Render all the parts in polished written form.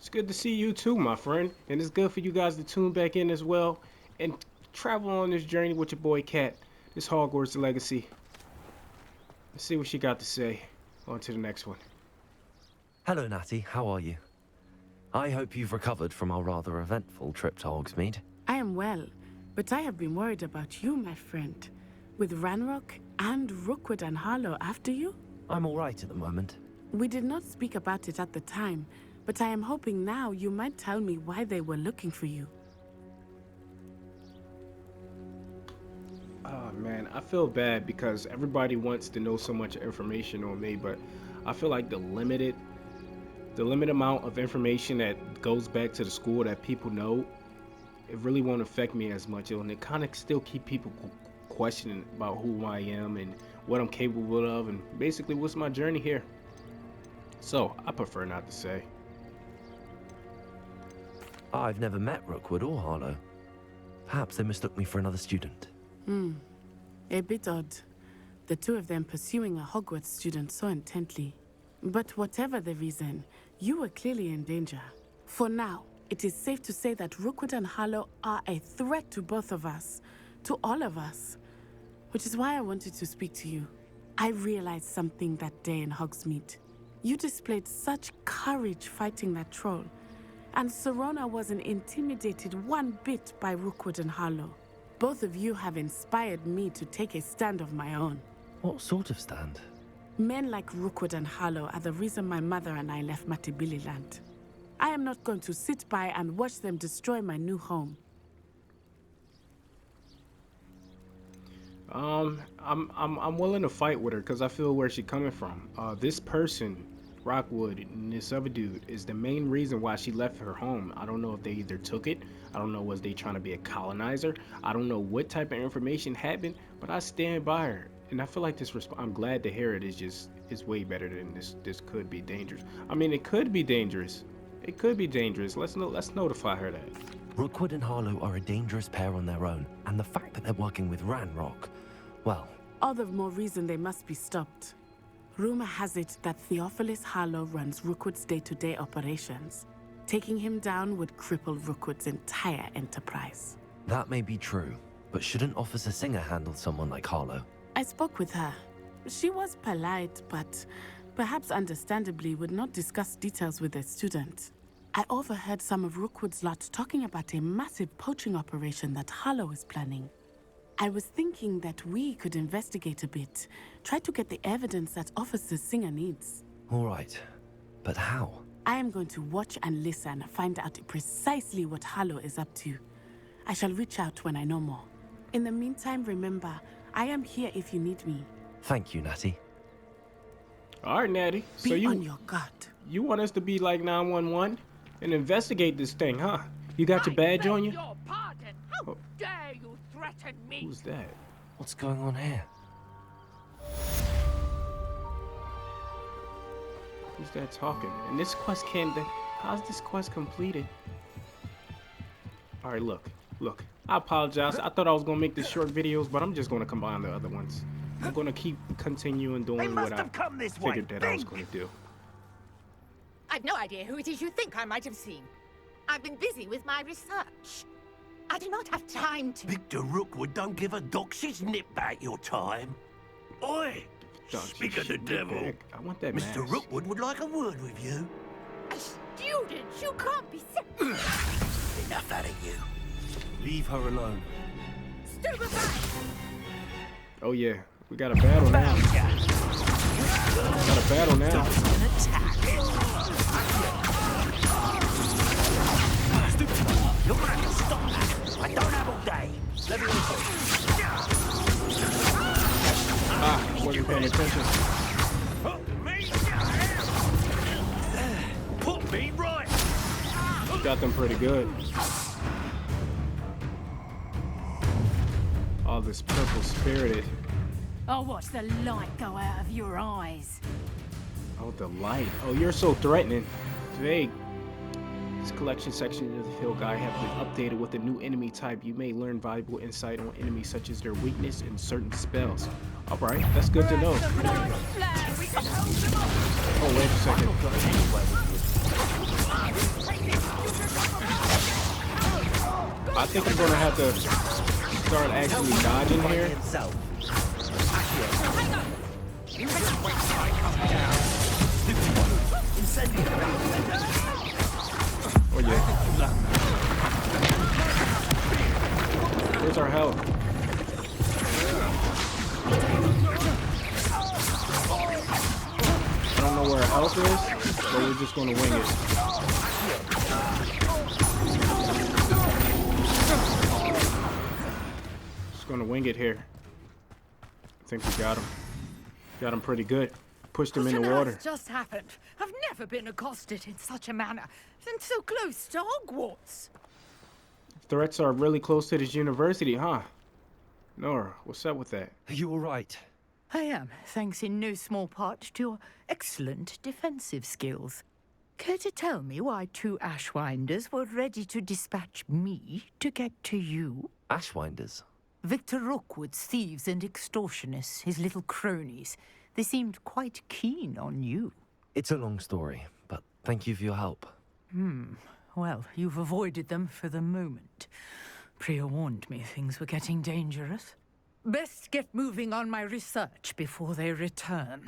It's good to see you too, my friend. And it's good for you guys to tune back in as well and travel on this journey with your boy Cat. This Hogwarts legacy. Let's see what she got to say. On to the next one. Hello, Natty. How are you? I hope you've recovered from our rather eventful trip to Hogsmeade. I am well, but I have been worried about you, my friend. With Ranrock and Rockwood and Harlow after you? I'm all right at the moment. We did not speak about it at the time, but I am hoping now you might tell me why they were looking for you. Oh man, I feel bad because everybody wants to know so much information on me, but I feel like the limited amount of information that goes back to the school that people know, it really won't affect me as much, and it kind of still keep people questioning about who I am and what I'm capable of, and basically what's my journey here. So I prefer not to say. I've never met Rookwood or Harlow. Perhaps they mistook me for another student. A bit odd. The two of them pursuing a Hogwarts student so intently. But whatever the reason, you were clearly in danger. For now, it is safe to say that Rookwood and Harlow are a threat to both of us, to all of us. Which is why I wanted to speak to you. I realized something that day in Hogsmeade. You displayed such courage fighting that troll, and Serona wasn't intimidated one bit by Rookwood and Harlow. Both of you have inspired me to take a stand of my own. What sort of stand? Men like Rookwood and Harlow are the reason my mother and I left Matabeleland. I am not going to sit by and watch them destroy my new home. I'm willing to fight with her because I feel where she's coming from. This person, Rockwood, and this other dude is the main reason why she left her home. I don't know if they either took it. I don't know, was they trying to be a colonizer? I don't know what type of information happened, but I stand by her. And I feel like this I'm glad to hear it is way better than this could be dangerous. I mean, it could be dangerous. It could be dangerous. Let's notify her that. Rookwood and Harlow are a dangerous pair on their own, and the fact that they're working with Ranrock, well... All the more reason they must be stopped. Rumor has it that Theophilus Harlow runs Rookwood's day-to-day operations. Taking him down would cripple Rookwood's entire enterprise. That may be true, but shouldn't Officer Singer handle someone like Harlow? I spoke with her. She was polite, but perhaps understandably would not discuss details with a student. I overheard some of Rookwood's lot talking about a massive poaching operation that Harlow is planning. I was thinking that we could investigate a bit, try to get the evidence that Officer Singer needs. All right, but how? I am going to watch and listen, find out precisely what Harlow is up to. I shall reach out when I know more. In the meantime, remember, I am here if you need me. Thank you, Natty. All right, Natty. Be on your guard. You want us to be like 911 and investigate this thing, huh? You got your badge on you? Your pardon. How dare you threaten me? Who's that? What's going on here? Who's that talking? And this quest can't... How's this quest completed? All right, look. I apologize. I thought I was going to make this short videos, but I'm just going to combine the other ones. I'm going to keep continuing doing what I figured that I was going to do. I've no idea who it is you think I might have seen. I've been busy with my research. I do not have time to... Victor Rookwood don't give a doxy's nip back your time. Oi! Speak of the devil. I want that Mr. mask. Rookwood would like a word with you. A student? You can't be serious. Enough out of you. Leave her alone. Stupefy! Oh yeah, we got a battle now. Got a battle now. An attack. You're gonna have to stop that. I don't have all day. Let me Wasn't paying attention. Put me right. Got them pretty good. All this purple spirited. I'll watch the light go out of your eyes. Oh, the light. Oh, you're so threatening. Vague. This collection section of the field guide have been updated with a new enemy type. You may learn valuable insight on enemies such as their weakness and certain spells. Alright, that's good to know. Oh, wait a second. I think I'm gonna have to start actually dodging here. Himself. Oh yeah. Where's our health? I don't know where our health is, but we're just gonna wing it. Just gonna wing it here. I think we got him. Got him pretty good. Pushed him in the water. What just happened? I've never been accosted in such a manner, and so close to Hogwarts. Threats are really close to this university, huh? Nora, what's up with that? Are you all right? I am, thanks in no small part to your excellent defensive skills. Care to tell me why 2 Ashwanders were ready to dispatch me to get to you? Ashwanders? Victor Rockwood's thieves and extortionists, his little cronies. They seemed quite keen on you. It's a long story, but thank you for your help. Well, you've avoided them for the moment. Priya warned me things were getting dangerous. Best get moving on my research before they return.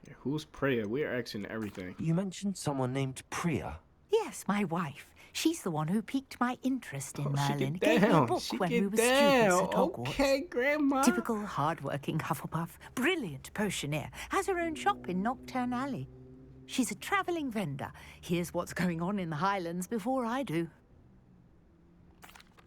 Yeah, who's Priya? We're asking everything. You mentioned someone named Priya. Yes, my wife. She's the one who piqued my interest in She Merlin. get Gave me a down. book She when get we were students down. at Hogwarts. Okay, Grandma. Typical hard-working Hufflepuff, brilliant potioneer, has her own shop in Nocturne Alley. She's a travelling vendor. Hears what's going on in the Highlands before I do.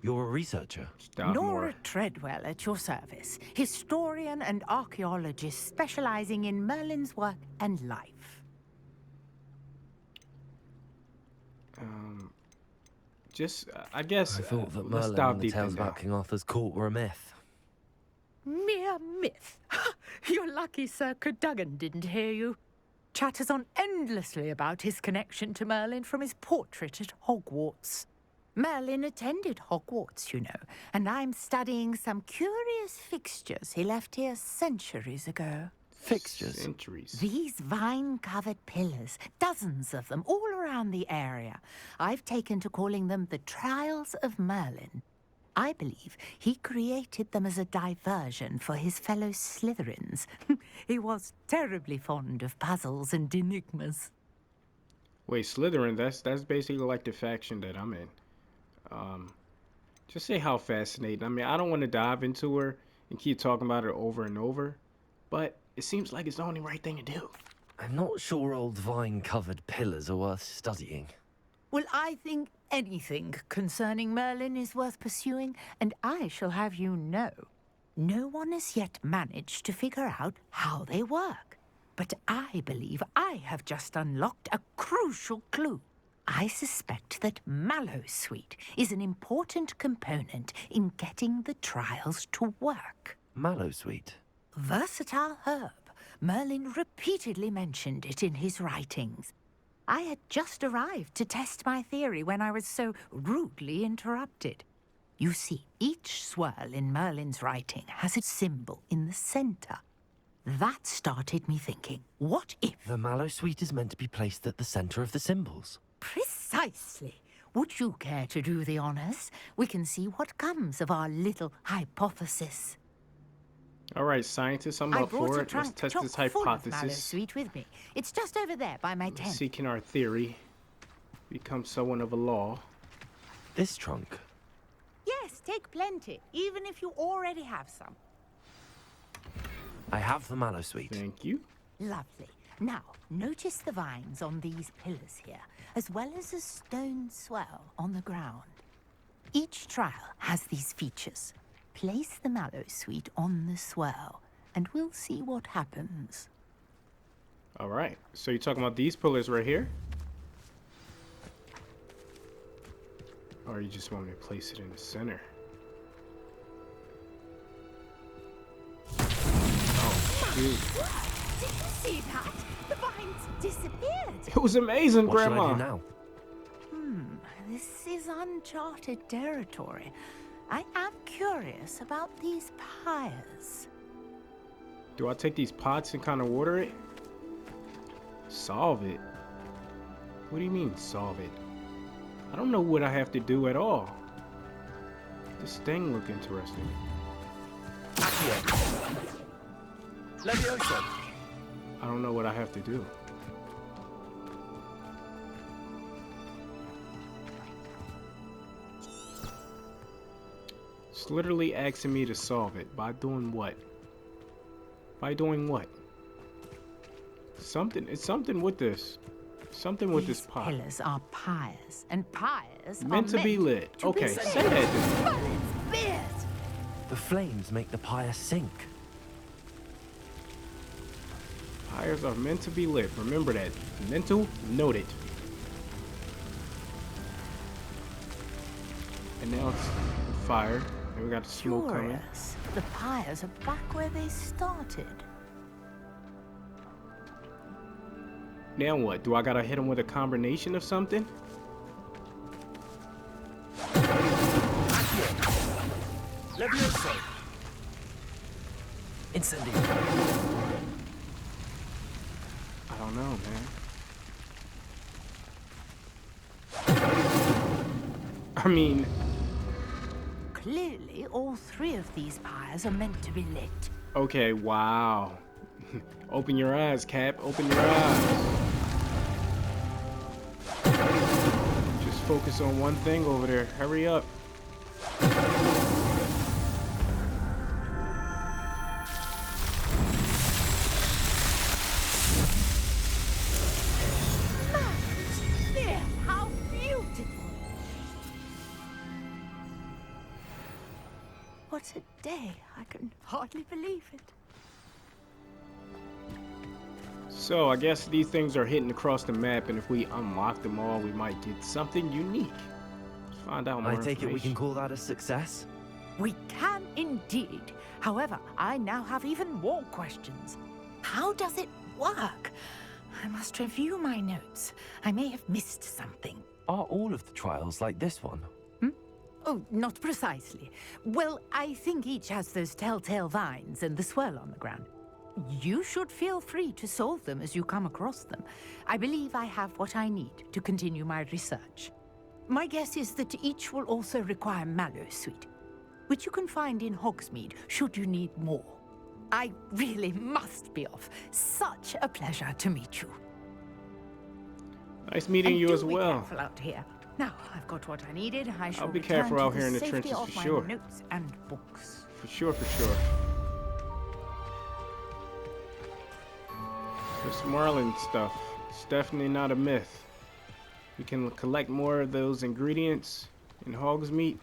You're a researcher. Stop Nora more. Treadwell at your service, historian and archaeologist specialising in Merlin's work and life. I guess. I thought that let's Merlin dive and the deep tales in now. about King Arthur's court were a myth. Mere myth. You're lucky Sir Cadogan didn't hear you. Chatters on endlessly about his connection to Merlin from his portrait at Hogwarts. Merlin attended Hogwarts, you know, and I'm studying some curious fixtures he left here centuries ago. Fixtures. Centuries. These vine-covered pillars, dozens of them, all around the area. I've taken to calling them the Trials of Merlin. I believe he created them as a diversion for his fellow Slytherins. He was terribly fond of puzzles and enigmas. Wait, Slytherin, that's basically like the faction that I'm in. Just say how fascinating. I mean, I don't want to dive into her and keep talking about her over and over, but it seems like it's the only right thing to do. I'm not sure old vine-covered pillars are worth studying. Well, I think anything concerning Merlin is worth pursuing, and I shall have you know, no one has yet managed to figure out how they work. But I believe I have just unlocked a crucial clue. I suspect that Mallowsweet is an important component in getting the trials to work. Mallowsweet? Versatile herb. Merlin repeatedly mentioned it in his writings. I had just arrived to test my theory when I was so rudely interrupted. You see, each swirl in Merlin's writing has a symbol in the center. That started me thinking, what if... The Mallowsweet is meant to be placed at the center of the symbols. Precisely. Would you care to do the honors? We can see what comes of our little hypothesis. All right, scientists, I'm I up brought for a it. Let's trunk test chock this full of hypothesis. Mallowsweet with me. It's just over there by my tent. Seeking our theory. Become someone of a law. This trunk? Yes, take plenty, even if you already have some. I have the Mallowsweet. Thank you. Lovely. Now, notice the vines on these pillars here, as well as a stone swell on the ground. Each trial has these features. Place the Mallowsweet on the swell, and we'll see what happens. All right. So you're talking about these pillars right here? Or you just want me to place it in the center? Oh, shoot. Did you see that? The vines disappeared. It was amazing, What should I Grandma. do now? This is uncharted territory. I am curious about these pyres. Do I take these pots and kind of water it? Solve it? What do you mean, solve it? I don't know what I have to do at all. This thing look interesting. Levioso. I don't know what I have to do. It's literally asking me to solve it. By doing what? By doing what? It's something with this. Something with this These pot. pillars are pyres, and pyres Meant are to be lit. to Okay, be say that then. But it's weird. The flames make the pyre sink. Fires are meant to be lit. Remember that. Mental, noted. And now it's fire. And we got the smoke coming. Curious. The pyres are back where they started. Now what? Do I gotta hit him with a combination of something? Levioso. Incendio. I don't know, man. I mean, Clearly, all three of these pyres are meant to be lit. okay, wow. Open your eyes, Cap. Open your eyes. Just focus on one thing over there. Hurry up. There, how beautiful! What a day. I can hardly believe it. So, I guess these things are hidden across the map, and if we unlock them all, we might get something unique. Let's find out more I take it we can information. call that a success? We can indeed. However, I now have even more questions. How does it work? I must review my notes. I may have missed something. Are all of the trials like this one? Oh, not precisely. Well, I think each has those telltale vines and the swirl on the ground. You should feel free to solve them as you come across them. I believe I have what I need to continue my research. My guess is that each will also require mallow sweet, which you can find in Hogsmeade should you need more. I really must be off. Such a pleasure to meet you. Nice meeting And you do as be well. careful out here. Now I've got what I needed. I shall be return careful to out the here in the safety trenches of for my sure. Notes and books. For sure, for sure. This Merlin stuff. It's definitely not a myth. We can collect more of those ingredients in Hogsmeade.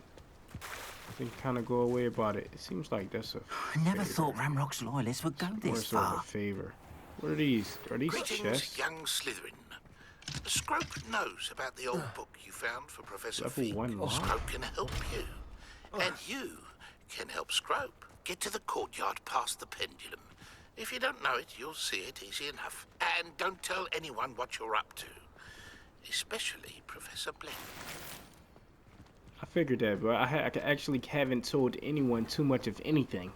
Then kind of go away about it. It seems like that's a I never favor. thought Ramrock's loyalists would go More this sort of far. a favor. What are these? Are these Greetings, chests? young Slytherin. Scrope knows about the old book you found for Professor Level Fig. 1 lock. Scrope can help you. And you can help Scrope get to the courtyard past the pendulum. If you don't know it, you'll see it easy enough. And don't tell anyone what you're up to. Especially Professor Blake. I figured that, but I actually haven't told anyone too much of anything.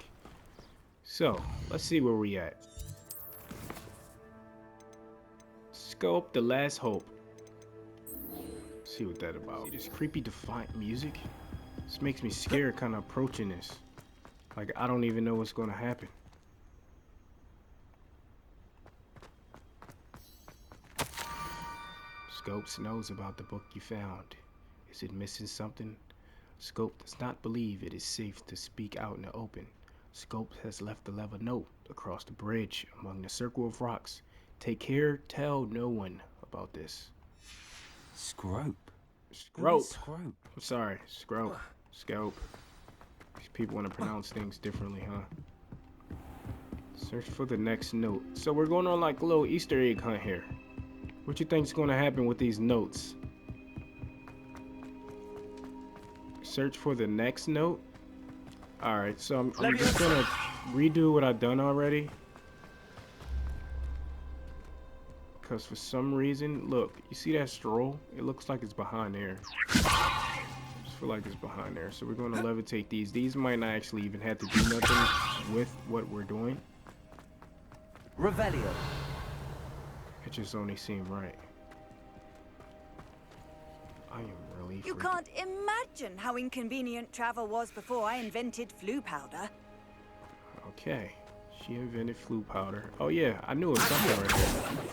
So, let's see where we at. Scope, the last hope. See what that about. See this creepy defiant music? This makes me scared kind of approaching this. Like, I don't even know what's gonna happen. Scopes knows about the book you found. Is it missing something? Scope does not believe it is safe to speak out in the open. Scope has left a level note across the bridge among the circle of rocks. Take care, tell no one about this. Scrope. Scrope. Scrope. I'm sorry, Scrope. Scope. These people want to pronounce things differently, huh? Search for the next note. So we're going on like a little Easter egg hunt here. What you think's going to happen with these notes? Search for the next note. Alright, so I'm just gonna redo what I've done already. Because for some reason, look, you see that stroll? It looks like it's behind there. I just feel like it's behind there. So we're gonna levitate these. These might not actually even have to do nothing with what we're doing. Revelio. It just only seemed right. I am really You freaking- can't imagine how inconvenient travel was before I invented flu powder. Okay. She invented flu powder. Oh yeah, I knew it was something right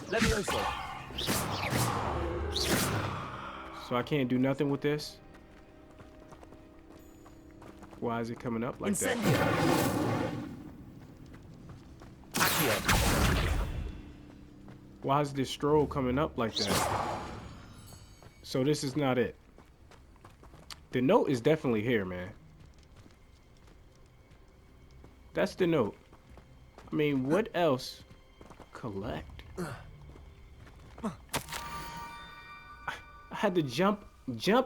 there. Levioso. So I can't do nothing with this? Why is it coming up like that? Incendio. Accio. Why is this stroll coming up like that? So this is not it. The note is definitely here, man. That's the note. I mean, what else? Collect. I had to jump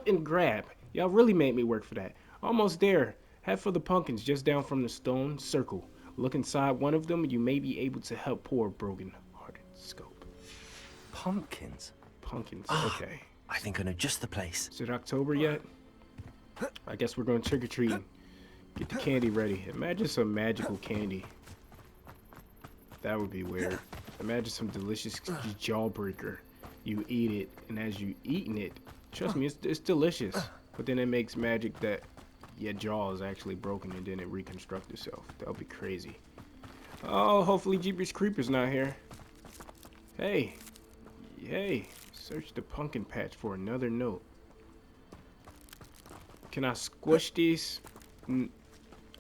and grab. Y'all really made me work for that. Almost there. Head for the pumpkins just down from the stone circle. Look inside one of them. You may be able to help poor broken-hearted Scrope. Pumpkins. Pumpkins. Okay. I think I know just the place. Is it October yet? I guess we're going trick-or-treating. Get the candy ready. Imagine some magical candy. That would be weird. Imagine some delicious jawbreaker. You eat it, and as you eating it, trust me, it's delicious. But then it makes magic that your jaw is actually broken and then it reconstructs itself. That would be crazy. Oh, hopefully Jeepers Creepers not here. Hey. Hey. Search the pumpkin patch for another note. Can I squish these?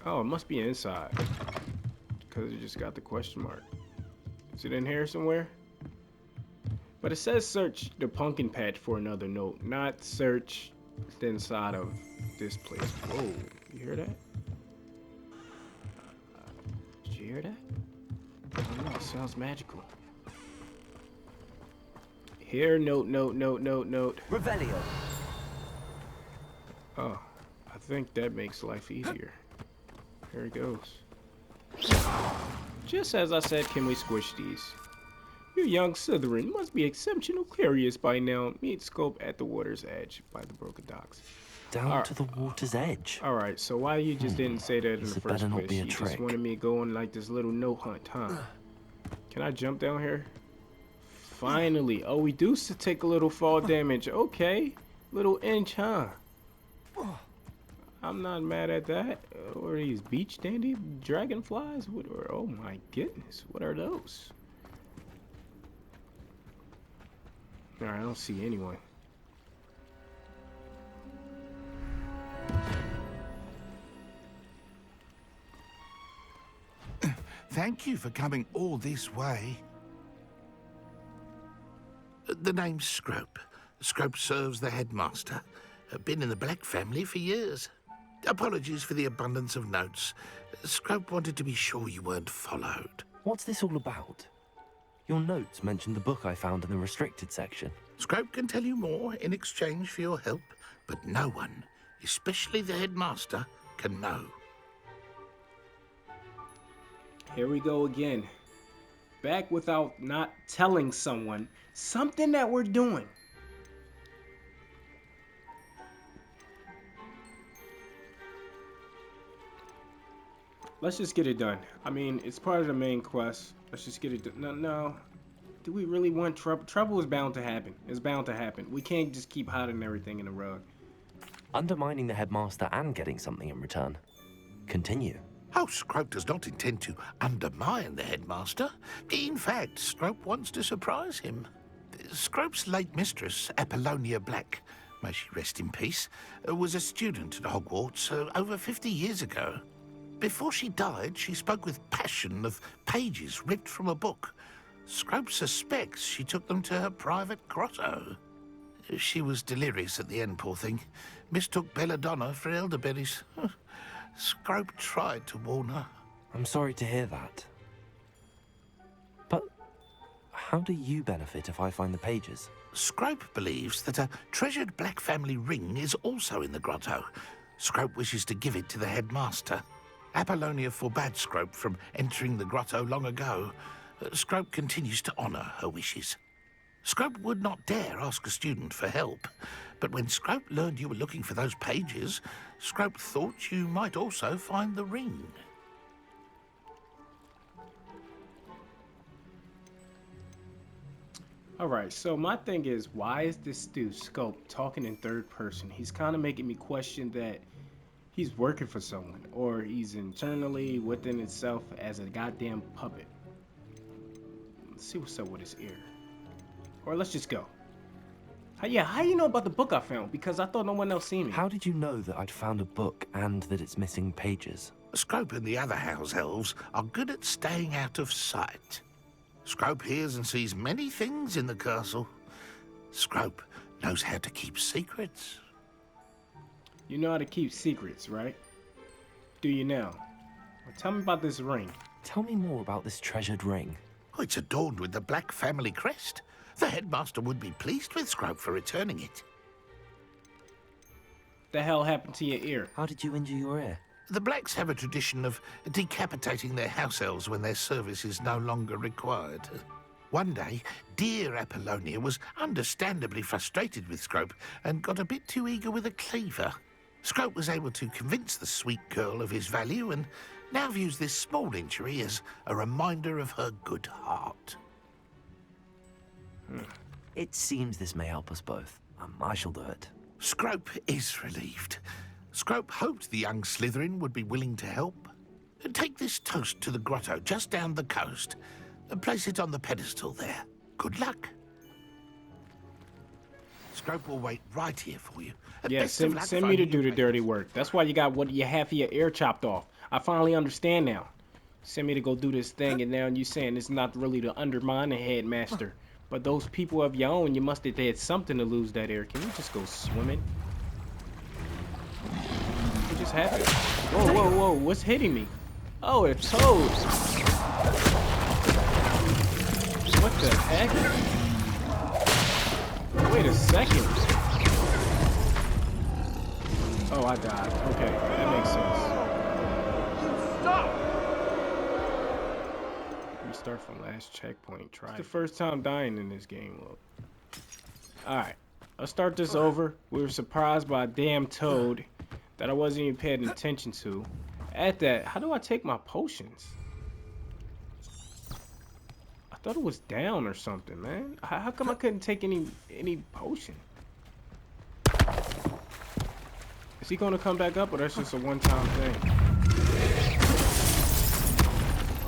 Oh, it must be inside. Because it just got the question mark. Is it in here somewhere? But it says search the pumpkin patch for another note, not search the inside of this place. Whoa, you hear that? Did you hear that? I don't know, it sounds magical. Here, note. Revelio. Oh, I think that makes life easier. Here it goes. Just as I said, can we squish these? You young Slytherin must be exceptional curious by now. Meet Scrope at the water's edge by the broken docks. Down to the water's edge. Alright, so why you just didn't say that in the This first better not place? be a You trick. just wanted me to go on like this little note hunt, huh? Can I jump down here? Finally. Oh, we do take a little fall damage. Okay. Little inch, huh? I'm not mad at that. What are these beach dandy dragonflies? What are, oh my goodness. What are those? Alright, I don't see anyone. Thank you for coming all this way. The name's Scrope. Scrope serves the headmaster. Been in the Black family for years. Apologies for the abundance of notes. Scrope wanted to be sure you weren't followed. What's this all about? Your notes mentioned the book I found in the restricted section. Scrope can tell you more in exchange for your help, but no one, especially the headmaster, can know. Here we go again. Back without not telling someone something that we're doing. Let's just get it done. I mean, it's part of the main quest. Let's just get it done. No. Do we really want trouble? Trouble is bound to happen. It's bound to happen. We can't just keep hiding everything in the rug. Undermining the headmaster and getting something in return. Continue. Oh, Scrope does not intend to undermine the headmaster. In fact, Scrope wants to surprise him. Scrope's late mistress, Apollonia Black, may she rest in peace, was a student at Hogwarts over 50 years ago. Before she died, she spoke with passion of pages ripped from a book. Scrope suspects she took them to her private grotto. She was delirious at the end, poor thing. Mistook belladonna for elderberries. Scrope tried to warn her. I'm sorry to hear that. But how do you benefit if I find the pages? Scrope believes that a treasured Black family ring is also in the grotto. Scrope wishes to give it to the headmaster. Apollonia forbade Scrope from entering the grotto long ago. Scrope continues to honour her wishes. Scrope would not dare ask a student for help, but when Scrope learned you were looking for those pages, Scrope thought you might also find the ring. Alright, so my thing is, why is this dude, Scrope, talking in third person? He's kind of making me question that he's working for someone, or he's internally within itself as a goddamn puppet. Let's see what's up with his ear. Or let's just go. How you know about the book I found? Because I thought no one else seen me. How did you know that I'd found a book and that it's missing pages? Scrope and the other house elves are good at staying out of sight. Scrope hears and sees many things in the castle. Scrope knows how to keep secrets. You know how to keep secrets, right? Do you now? Well, tell me about this ring. Tell me more about this treasured ring. Oh, it's adorned with the Black family crest. The headmaster would be pleased with Scrope for returning it. The hell happened to your ear? How did you injure your ear? The Blacks have a tradition of decapitating their house elves when their service is no longer required. One day, dear Apollonia was understandably frustrated with Scrope and got a bit too eager with a cleaver. Scrope was able to convince the sweet girl of his value and now views this small injury as a reminder of her good heart. It seems this may help us both. I shall do it. Scrope is relieved. Scrope hoped the young Slytherin would be willing to help. Take this toast to the grotto just down the coast and place it on the pedestal there. Good luck. Scrope will wait right here for you. And Yeah, best of send luck me to finding do the your dirty papers. work. That's why you got your half of your ear chopped off. I finally understand now. Send me to go do this thing, and now you saying it's not really to undermine the headmaster. But those people of your own, you must have had something to lose that ear. Can you just go swimming? What just happened? Whoa, whoa, whoa, what's hitting me? Oh, it's toads. What the heck? Wait a second. Oh, I died. Okay, that makes sense. Stop! Restart from last checkpoint. Try. It's the first time dying in this game. Look. Alright, let's start this over. We were surprised by a damn toad that I wasn't even paying attention to. At that, how do I take my potions? I thought it was down or something, man. How come I couldn't take any potion? Is he gonna come back up, or that's just a one-time thing?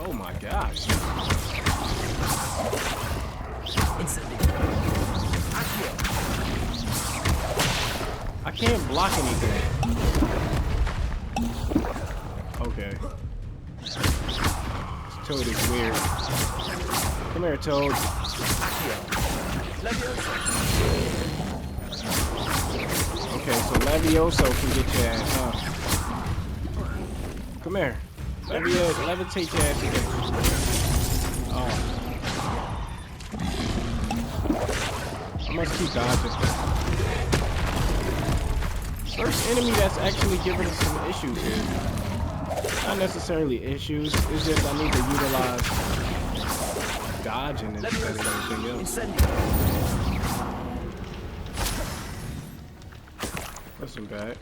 Oh my gosh. I can't block anything. Okay. This toad is weird. Come here, toad. Okay, so Levioso can get your ass, huh? Come here. Levitate your ass again. Oh. I must keep dodging. First enemy that's actually giving us some issues here. Not necessarily issues, it's just I need to utilize dodging instead of anything else. Wasn't bad.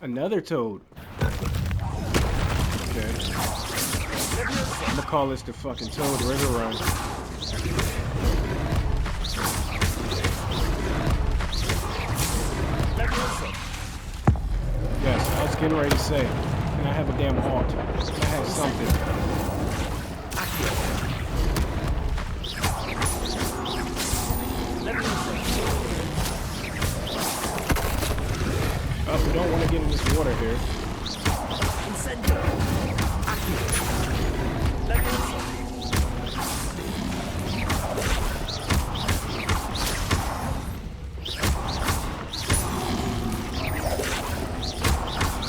Another toad. Okay. I'm gonna call this the fucking Toad River Run. Yes, I was getting ready to say, can I have a damn halt? Can I have something? Oh, we don't want to get in this water here.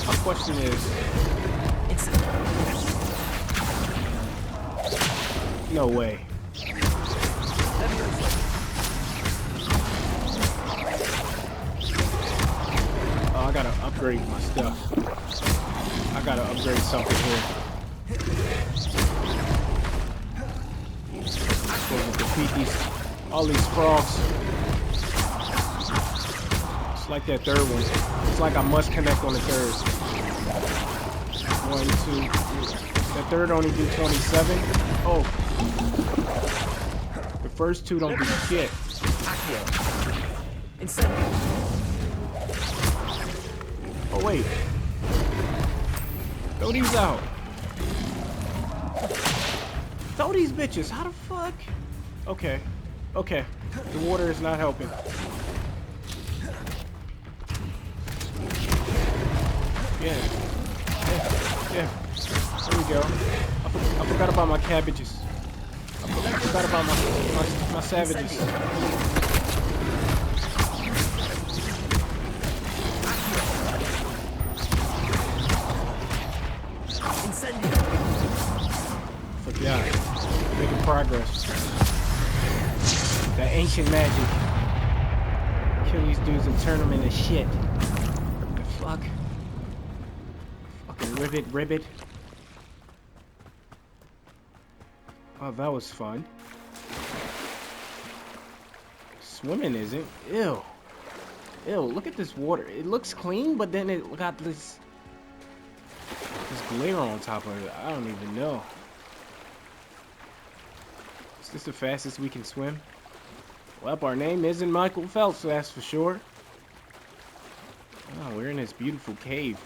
My question is, no way. Oh, I gotta upgrade my stuff. I gotta upgrade something here. Supposed to defeat all these frogs. It's like that third one. It's like I must connect on the third. 1, 2, 3. The third only do 27. Oh. The first two don't do shit. Oh wait. Throw these out. Throw these bitches. How the fuck? Okay. Okay. The water is not helping. Yeah. Yeah. There we go. I forgot about my cabbages. I forgot about my savages. Forgot. Making progress. That ancient magic. Kill these dudes and turn them into shit. The fuck? Fucking ribbit. Oh, that was fun. Swimming isn't. Ew. Ew, look at this water. It looks clean, but then it got this glare on top of it. I don't even know. Is this the fastest we can swim? Well, our name isn't Michael Phelps, that's for sure. Oh, we're in this beautiful cave.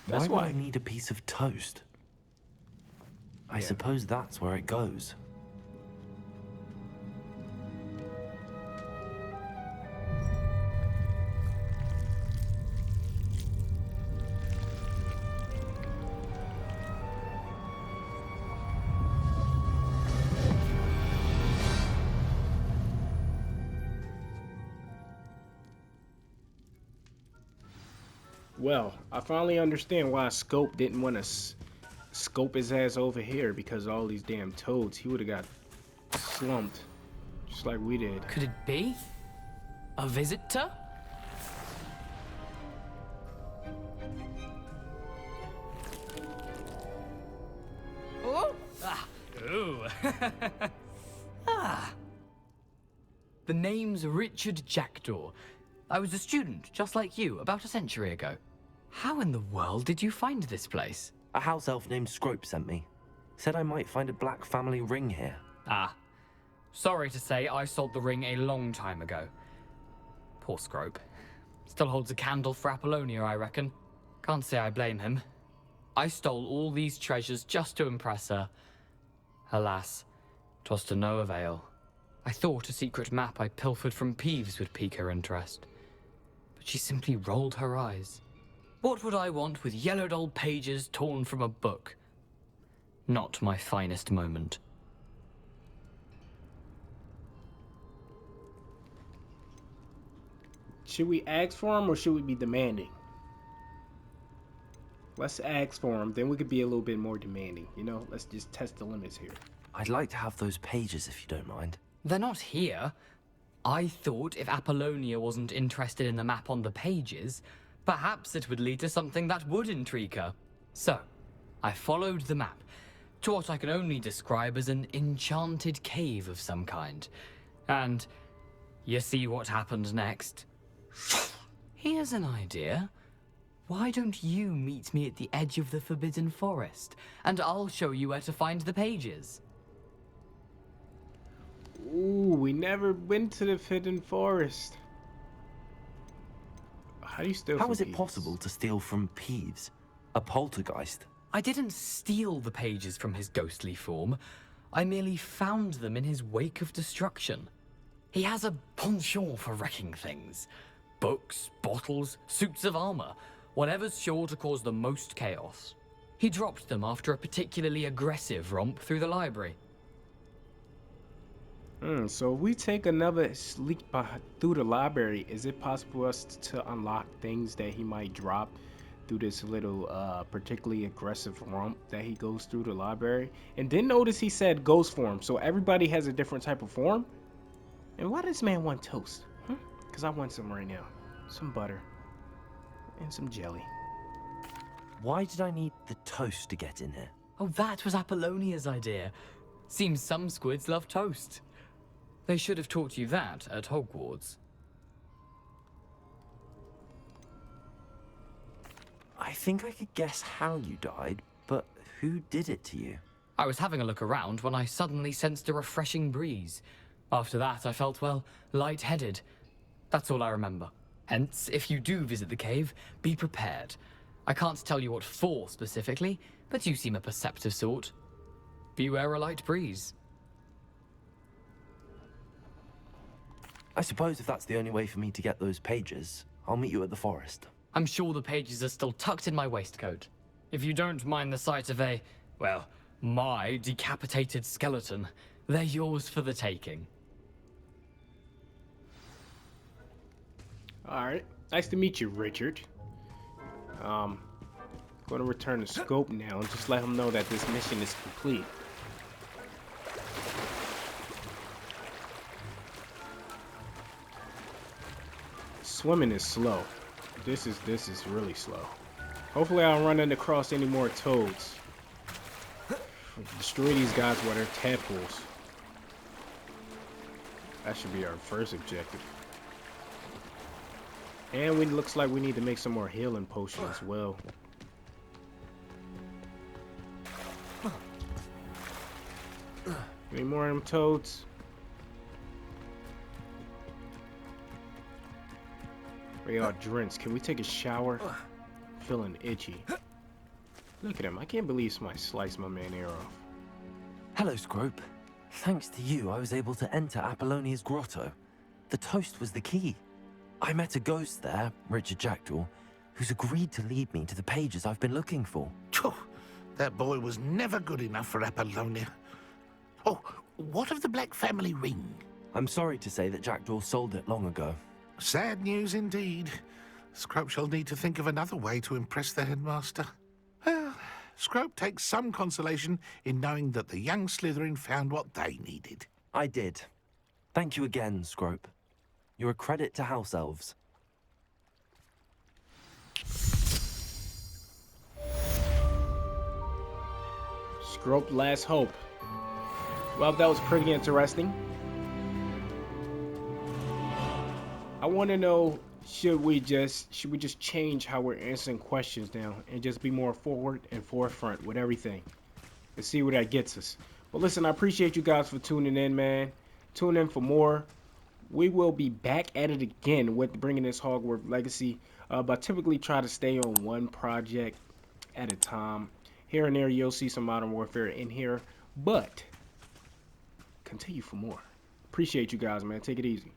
That's why why. I need a piece of toast. I suppose that's where it goes. Well, I finally understand why Scrope didn't want to scope his ass over here because of all these damn toads. He would have got slumped, just like we did. Could it be? A visitor? Oh! Ah! Ooh! Ah! The name's Richard Jackdaw. I was a student, just like you, about a century ago. How in the world did you find this place? A house elf named Scrope sent me. Said I might find a black family ring here. Ah. Sorry to say, I sold the ring a long time ago. Poor Scrope. Still holds a candle for Apollonia, I reckon. Can't say I blame him. I stole all these treasures just to impress her. Alas, 'twas to no avail. I thought a secret map I pilfered from Peeves would pique her interest. But she simply rolled her eyes. What would I want with yellowed old pages torn from a book? Not my finest moment. Should we ask for him or should we be demanding? Let's ask for him, then we could be a little bit more demanding. You know, let's just test the limits here. I'd like to have those pages if you don't mind. They're not here. I thought if Apollonia wasn't interested in the map on the pages, perhaps it would lead to something that would intrigue her. So, I followed the map to what I can only describe as an enchanted cave of some kind. And you see what happened next? Here's an idea. Why don't you meet me at the edge of the Forbidden Forest, and I'll show you where to find the pages. Ooh, we never went to the Forbidden Forest. How do you steal How from is it Peeves? possible to steal from Peeves? A poltergeist? I didn't steal the pages from his ghostly form. I merely found them in his wake of destruction. He has a penchant for wrecking things. Books, bottles, suits of armor, whatever's sure to cause the most chaos. He dropped them after a particularly aggressive romp through the library. So if we take another sneak through the library, is it possible for us to unlock things that he might drop through this little particularly aggressive romp that he goes through the library? And then notice he said ghost form, so everybody has a different type of form? And why does this man want toast? Because I want some right now. Some butter. And some jelly. Why did I need the toast to get in here? Oh, that was Apollonia's idea. Seems some squids love toast. They should have taught you that at Hogwarts. I think I could guess how you died, but who did it to you? I was having a look around when I suddenly sensed a refreshing breeze. After that, I felt, well, lightheaded. That's all I remember. Hence, if you do visit the cave, be prepared. I can't tell you what for specifically, but you seem a perceptive sort. Beware a light breeze. I suppose if that's the only way for me to get those pages, I'll meet you at the forest. I'm sure the pages are still tucked in my waistcoat. If you don't mind the sight of a, well, my decapitated skeleton, they're yours for the taking. Alright. Nice to meet you, Richard. Going to return to Scrope now and just let him know that this mission is complete. Swimming is slow. This is really slow. Hopefully I don't run across any more toads. Destroy these guys while they're tadpoles. That should be our first objective. And we looks like we need to make some more healing potions as well. Any more of them toads? We are drenched. Can we take a shower? Feeling itchy. Look at him. I can't believe somebody sliced my man ear off. Hello, Scrope. Thanks to you, I was able to enter Apollonia's grotto. The toast was the key. I met a ghost there, Richard Jackdaw, who's agreed to lead me to the pages I've been looking for. Phew, that boy was never good enough for Apollonia. Oh, what of the Black family ring? I'm sorry to say that Jackdaw sold it long ago. Sad news indeed. Scrope shall need to think of another way to impress the headmaster. Well, Scrope takes some consolation in knowing that the young Slytherin found what they needed. I did. Thank you again, Scrope. You're a credit to House Elves. Scrope Last Hope. Well, that was pretty interesting. I want to know, should we just change how we're answering questions now and just be more forward and forefront with everything and see where that gets us. But listen, I appreciate you guys for tuning in, man. Tune in for more. We will be back at it again with bringing this Hogwarts Legacy, but typically try to stay on one project at a time. Here and there you'll see some Modern Warfare in here, but continue for more. Appreciate you guys, man. Take it easy.